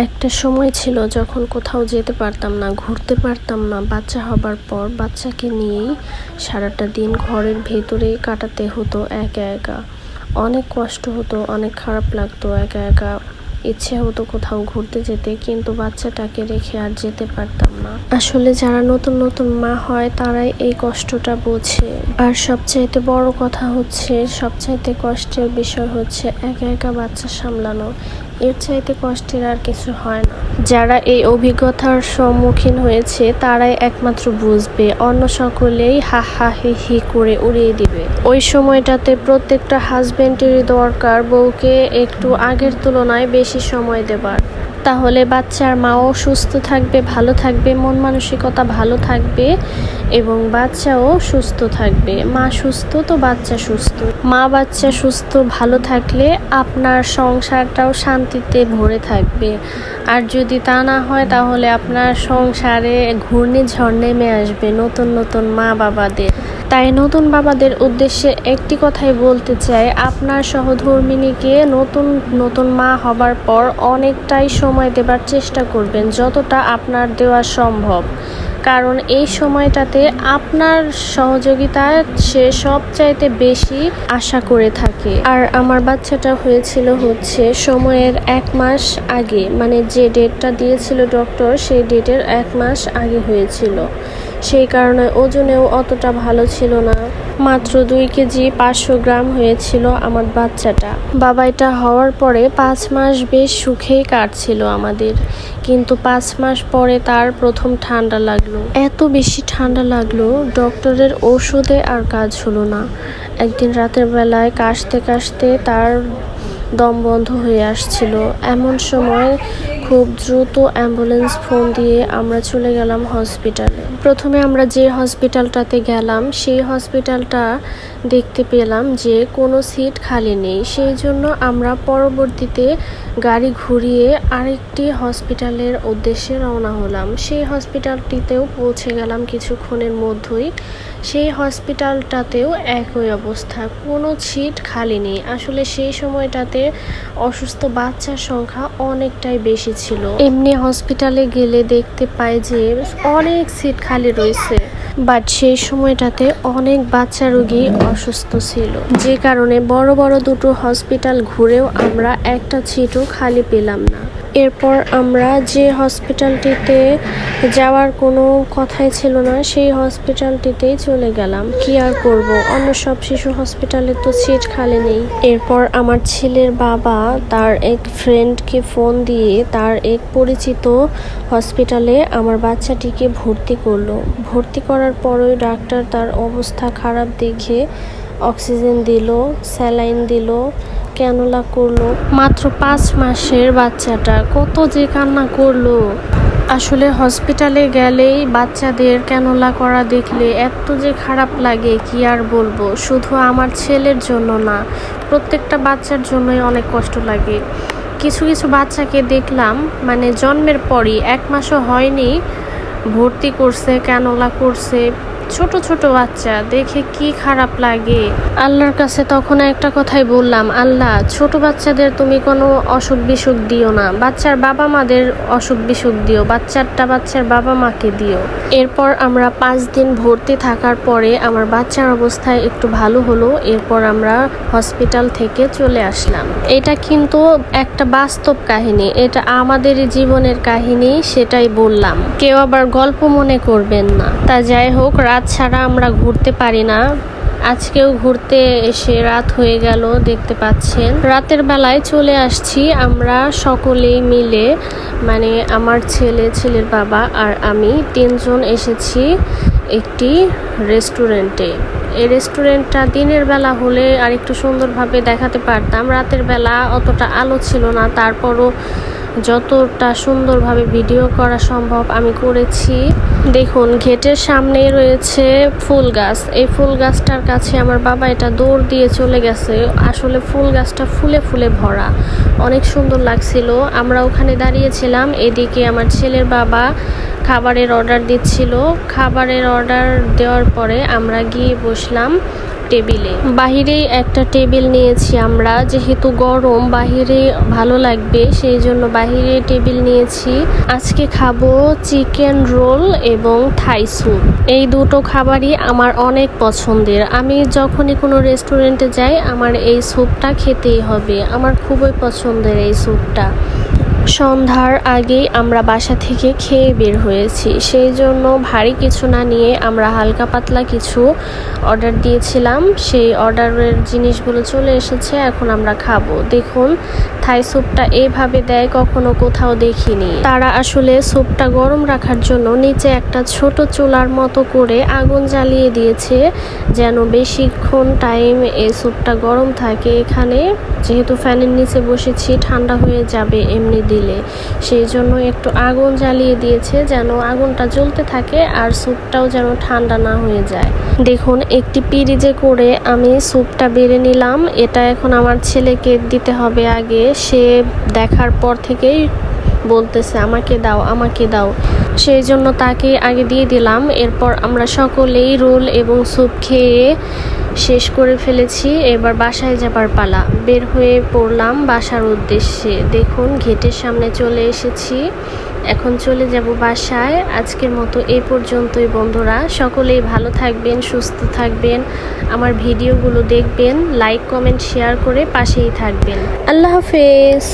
একটা সময় ছিল যখন কোথাও যেতে পারতাম না, ঘুরতে পারতাম না। বাচ্চা হবার পর বাচ্চাকে নিয়েই সারাটা দিন ঘরের ভেতরেই কাটাতে হতো একা একা। অনেক কষ্ট হতো, অনেক খারাপ লাগতো একা একা। ইচ্ছে হতো কোথাও ঘুরতে যেতে, কিন্তু বাচ্চাটাকে রেখে আর যেতে পারতাম না। আসলে যারা নতুন নতুন মা হয় তারাই এই কষ্টটা বোঝে। আর সবচাইতে বড় কথা হচ্ছে, সবচাইতে কষ্টের বিষয় হচ্ছে একা একা বাচ্চা সামলানো। এর চাইতে কষ্টের আর কিছু হয় না। যারা এই অভিজ্ঞতার সম্মুখীন হয়েছে তারাই একমাত্র বুঝবে, অন্য সকলেই হা হা হি হি করে উড়িয়ে দিবে। ওই সময়টাতে প্রত্যেকটা হাজবেন্ডেরই দরকার বউকে একটু আগের তুলনায় বেশি সময় দেবার। তাহলে বাচ্চার মাও সুস্থ থাকবে, ভালো থাকবে, মন মানসিকতা ভালো থাকবে এবং বাচ্চাও সুস্থ থাকবে। মা সুস্থ তো বাচ্চা সুস্থ। মা বাচ্চা সুস্থ ভালো থাকলে আপনার সংসারটাও শান্তিতে ভরে থাকবে। আর যদি তা না হয় তাহলে আপনার সংসারে ঘূর্ণিঝড় নেমে আসবে নতুন নতুন মা বাবাদের। তাই নতুন বাবাদের উদ্দেশ্যে একটি কথাই বলতে চাই, আপনার সহধর্মিণীকে নতুন নতুন মা হবার পর অনেকটাই সময় দেবার চেষ্টা করবেন, যতটা আপনার দেওয়া সম্ভব। কারণ এই সময়টাতে আপনার সহযোগিতা সে সবচাইতে বেশি আশা করে থাকে। আর আমার বাচ্চাটা হয়েছিল হচ্ছে সময়ের 1 মাস আগে, মানে যে ডেটটা দিয়েছিল ডক্টর সেই ডেটের 1 মাস আগে হয়েছিল। সেই কারণে ওজনেও অতটা ভালো ছিল না, মাত্র 2 কেজি 500 গ্রাম হয়েছিল আমার বাচ্চাটা। বাবাইটা হওয়ার পরে 5 মাস বেশ সুখেই কাটছিল আমাদের, কিন্তু 5 মাস পরে তার প্রথম ঠান্ডা লাগলো। এত বেশি ঠান্ডা লাগলো, ডক্টরের ওষুধে আর কাজ হলো না। একদিন রাতের বেলায় কাশতে কাশতে তার দম বন্ধ হয়ে আসছিল। এমন সময় খুব দ্রুত অ্যাম্বুলেন্স ফোন দিয়ে আমরা চলে গেলাম হসপিটালে। প্রথমে আমরা যে হসপিটালটাতে গেলাম সেই হসপিটালটা দেখতে পেলাম যে কোনো সিট খালি নেই। সেই জন্য আমরা পরবর্তীতে গাড়ি ঘুরিয়ে আরেকটি হসপিটালের উদ্দেশ্যে রওনা হলাম। সেই হসপিটালটিতেও পৌঁছে গেলাম কিছুক্ষণের মধ্যেই। সেই হসপিটালটাতেও একই অবস্থা, কোনো সিট খালি নেই। আসলে সেই সময়টাতে অসুস্থ বাচ্চার সংখ্যা অনেকটাই বেশি ছিল। এমনি হসপিটালে গেলে দেখতে পাই যে অনেক সিট খালি রয়েছে, বাট সেই সময়টাতে অনেক বাচ্চা রোগী অসুস্থ ছিল, যে কারণে বড় বড় দুটো হসপিটাল ঘুরেও আমরা একটা সিটও খালি পেলাম না। এরপর আমরা যে হসপিটালটিতে যাওয়ার কোনো কথাই ছিল না সেই হসপিটালটিতেই চলে গেলাম। কি আর করব, অন্য সব শিশু হসপিটালে তো সিট খালি নেই। এরপর আমার ছেলের বাবা তার এক ফ্রেন্ডকে ফোন দিয়ে তার এক পরিচিত হসপিটালে আমার বাচ্চাটিকে ভর্তি করলো। ভর্তি করার পরই ডাক্তার তার অবস্থা খারাপ দেখে অক্সিজেন দিল, স্যালাইন দিল, ক্যানুলা করলো। মাত্র 5 মাসের বাচ্চাটা কত যে কান্না করলো। আসলে হসপিটালে গেলেই বাচ্চাদের ক্যানুলা করা দেখলে এত যে খারাপ লাগে কি আর বলবো। শুধু আমার ছেলের জন্য না, প্রত্যেকটা বাচ্চার জন্যই অনেক কষ্ট লাগে। কিছু কিছু বাচ্চাকে দেখলাম মানে জন্মের পরই 1 মাসও হয়নি ভর্তি করছে, ক্যানুলা করছে। ছোট ছোট বাচ্চা দেখে কি খারাপ লাগে। আল্লাহর কাছে তখন একটা কথাই বললাম, আল্লাহ ছোট বাচ্চাদের তুমি কোনো অসুখ বিসুখ দিও না, বাচ্চার বাবা মাদের অসুখ বিসুখ দিও, বাচ্চারটা বাচ্চার বাবা মাকে দিও। এরপর আমরা 5 দিন ভর্তি থাকার পরে আমার বাচ্চার অবস্থায় একটু ভালো হলো। এরপর আমরা হসপিটাল থেকে চলে আসলাম। এটা কিন্তু একটা বাস্তব কাহিনী, এটা আমাদেরই জীবনের কাহিনী, সেটাই বললাম, কেউ আবার গল্প মনে করবেন না। তা যাই হোক, রাত ছাড়া আমরা ঘুরতে পারি না। আজকেও ঘুরতে এসে রাত হয়ে গেল, দেখতে পাচ্ছেন। রাতের বেলায় চলে আসছি আমরা সকলেই মিলে, মানে আমার ছেলে, ছেলের বাবা আর আমি 3 জন এসেছি একটি রেস্টুরেন্টে। এই রেস্টুরেন্টটা দিনের বেলা হলে আর একটু সুন্দরভাবে দেখাতে পারতাম। রাতের বেলা অতটা আলো ছিল না, তারপরও যতটা সুন্দরভাবে ভিডিও করা সম্ভব আমি করেছি। দেখুন, গেটের সামনেই রয়েছে ফুল গাছ। এই ফুল গাছটার কাছে আমার বাবা এটা দৌড় দিয়ে চলে গেছে। আসলে ফুল গাছটা ফুলে ফুলে ভরা, অনেক সুন্দর লাগছিল। আমরা ওখানে দাঁড়িয়েছিলাম, এদিকে আমার ছেলের বাবা খাবারের অর্ডার দিচ্ছিল। খাবারের অর্ডার দেওয়ার পরে আমরা গিয়ে বসলাম টেবিলে। বাহিরেই একটা টেবিল নিয়েছি আমরা, যেহেতু গরম বাহিরে ভালো লাগবে সেই জন্য বাহিরে টেবিল নিয়েছি। আজকে খাবো চিকেন রোল এবং থাই স্যুপ। এই দুটো খাবারই আমার অনেক পছন্দের। আমি যখনই কোনো রেস্টুরেন্টে যাই আমার এই স্যুপটা খেতেই হবে। আমার খুবই পছন্দের এই স্যুপটা। সন্ধ্যার আগেই আমরা বাসা থেকে খেয়ে বের হয়েছি, সেই জন্য ভারী কিছু না নিয়ে আমরা হালকা পাতলা কিছু অর্ডার দিয়েছিলাম। সেই অর্ডারের জিনিসগুলো চলে এসেছে, এখন আমরা খাবো। দেখুন থাই স্যুপটা এইভাবে দেয় কখনো কোথাও দেখিনি। তারা আসলে স্যুপটা গরম রাখার জন্য নিচে একটা ছোট চুলার মতো করে আগুন জ্বালিয়ে দিয়েছে, যেন বেশিক্ষণ টাইম এই স্যুপটা গরম থাকে। এখানে যেহেতু ফ্যানের নিচে বসেছি ঠান্ডা হয়ে যাবে এমনি দিলে, সেই জন্য একটু আগুন জ্বালিয়ে দিয়েছে যেন আগুনটা জ্বলতে থাকে আর স্যুপটাও যেন ঠান্ডা না হয়ে যায়। দেখুন একটি পিরিজে করে আমি স্যুপটা বেড়ে নিলাম। এটা এখন আমার ছেলেকে দিতে হবে আগে। সে দেখার পর থেকেই বলতেছে আমাকে দাও আমাকে দাও, সেই জন্য তাকে আগে দিয়ে দিলাম। এরপর আমরা সকলেই রোল এবং স্যুপ খেয়ে শেষ করে ফেলেছি। এবার বাসায় যাবার পালা। বের হয়ে পড়লাম বাসার উদ্দেশ্যে। দেখুন গেটের সামনে চলে এসেছি, এখন চলে যাব বাসায়। আজকের মতো এই পর্যন্তই বন্ধুরা। সকলেই ভালো থাকবেন, সুস্থ থাকবেন, আমার ভিডিওগুলো দেখবেন, লাইক কমেন্ট শেয়ার করে পাশেই থাকবেন। আল্লাহ হাফেজ।